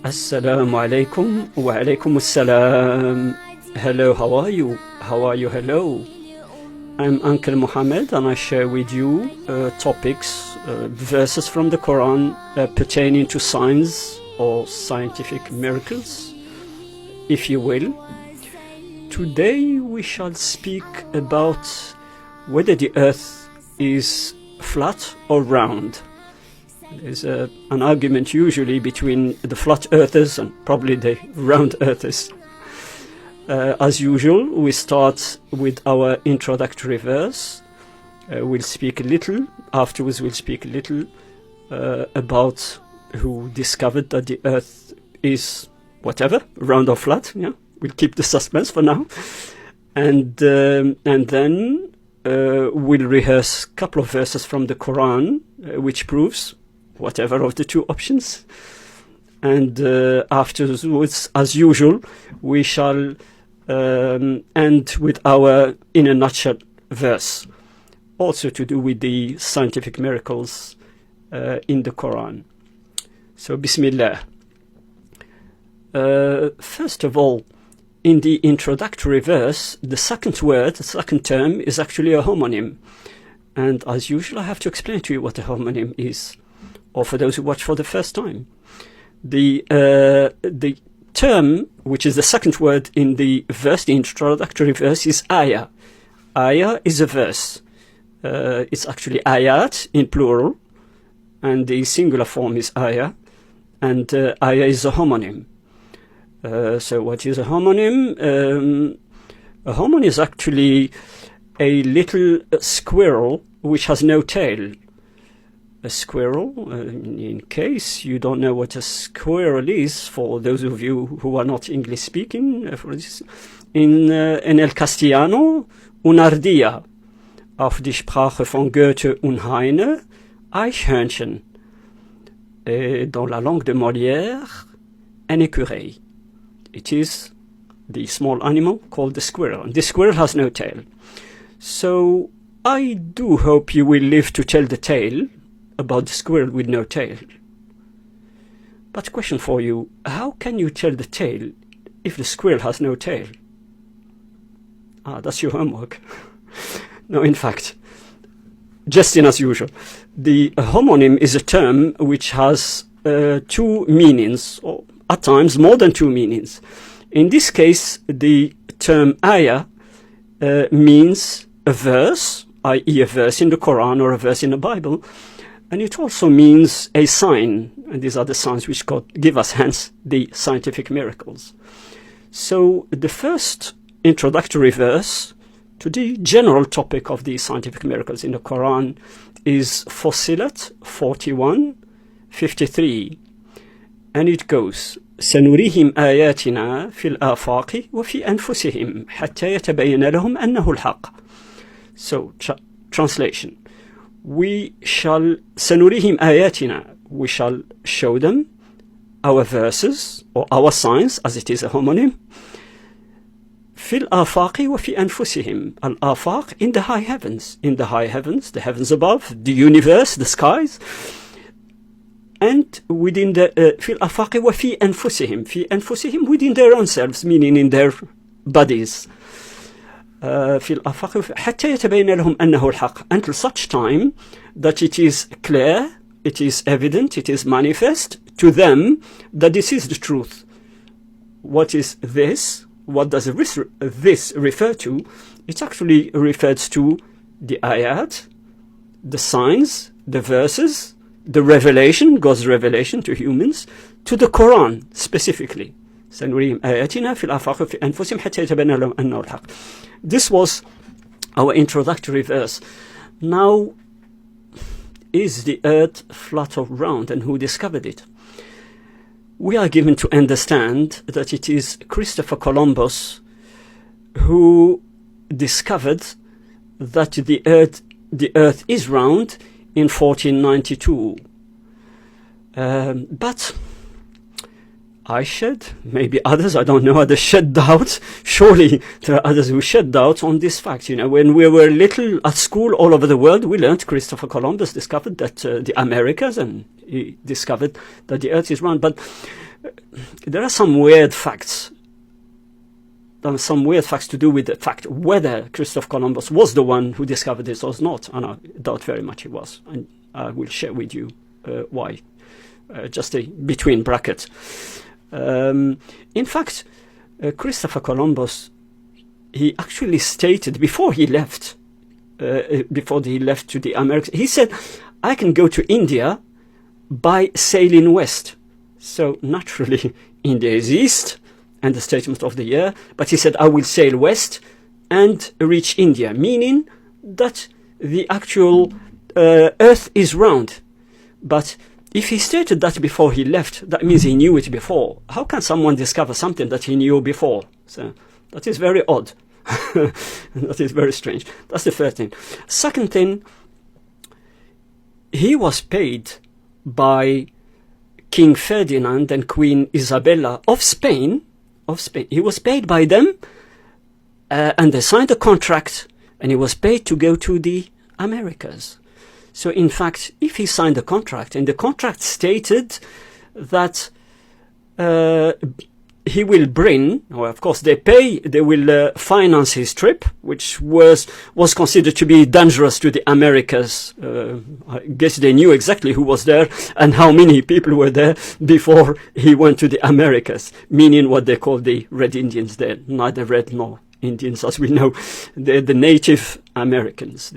Assalamu alaikum wa alaikum assalam. Hello, how are you? How are you? Hello. I'm Uncle Muhammad and I share with you topics, verses from the Quran pertaining to science or scientific miracles, if you will. Today we shall speak about whether the earth is flat or round. There's an argument usually between the flat earthers and probably the round earthers. As usual, we start with our introductory verse. We'll speak a little, afterwards we'll speak a little about who discovered that the earth is whatever, round or flat. Yeah, we'll keep the suspense for now. And then we'll rehearse a couple of verses from the Quran, which proves whatever of the two options. And afterwards, as usual, we shall end with our in a nutshell verse, also to do with the scientific miracles in the Quran. So, Bismillah. First of all, in the introductory verse, the second term is actually a homonym. And as usual, I have to explain to you what a homonym is, or for those who watch for the first time. The term, which is the second word in the verse, the introductory verse, is ayah. Ayah is a verse. It's actually ayat in plural, and the singular form is ayah, and ayah is a homonym. So what is a homonym? A homonym is actually a little squirrel which has no tail. A squirrel, in case you don't know what a squirrel is, for those of you who are not English speaking, in el Castellano, una ardilla. Auf die Sprache von Goethe und Heine, Eichhörnchen. Dans la langue de Molière, un écureuil. It is the small animal called the squirrel. And the squirrel has no tail. So I do hope you will live to tell the tale about the squirrel with no tail. But question for you, how can you tell the tale if the squirrel has no tail? That's your homework. No, in fact, just in as usual, the homonym is a term which has two meanings, or at times more than two meanings. In this case, the term ayah means a verse, i.e. a verse in the Quran or a verse in the Bible, and it also means a sign, and these are the signs which God give us, hence the scientific miracles. So the first introductory verse to the general topic of the scientific miracles in the Quran is Fussilat 41:53, and it goes, سنريهم آياتنا في الآفاق وفي أنفسهم حتى يتبين لهم أنه الحق. So, translation. We shall سنريهم آياتنا, we shall show them our verses or our signs, as it is a homonym, في الآفاق وفي أنفسهم. Al-afaq, in the high heavens, the heavens above, the universe, the skies, and within the في الآفاق وفي أنفسهم, في أنفسهم, within their own selves, meaning in their bodies. في الآفاق حتى يتبين لهم أنه الحق, until such time that it is clear, it is evident, it is manifest to them that this is the truth. What is this? What does this refer to? It actually refers to the ayat, the signs, the verses, the revelation, God's revelation to humans, to the Quran specifically. سنريهم آياتنا في الآفاق في أنفسهم حتى يتبين لهم أنه الحق. This was our introductory verse. Now, is the earth flat or round, and who discovered it? We are given to understand that it is Christopher Columbus who discovered that the earth is round in 1492. But I shed, maybe others, I don't know, others shed doubt. Surely there are others who shed doubt on this fact. You know, when we were little at school all over the world, we learned Christopher Columbus discovered that the Americas, and he discovered that the earth is round. But there are some weird facts. There are some weird facts to do with the fact whether Christopher Columbus was the one who discovered this or not, and I doubt very much he was. And I will share with you why. Just a between bracket. In fact, Christopher Columbus, he actually stated before he left to the Americas, he said, I can go to India by sailing west. So naturally, India is east, and the statement of the year, but he said, I will sail west and reach India, meaning that the actual Earth is round. But if he stated that before he left, that means he knew it before. How can someone discover something that he knew before? So that is very odd. That is very strange. That's the first thing. Second thing, he was paid by King Ferdinand and Queen Isabella of Spain. He was paid by them, and they signed a contract, and he was paid to go to the Americas. So in fact, if he signed a contract, and the contract stated that he will bring, or of course they will finance his trip, which was considered to be dangerous to the Americas. I guess they knew exactly who was there and how many people were there before he went to the Americas, meaning what they call the Red Indians there, neither red nor Indians as we know. They're the Native Americans,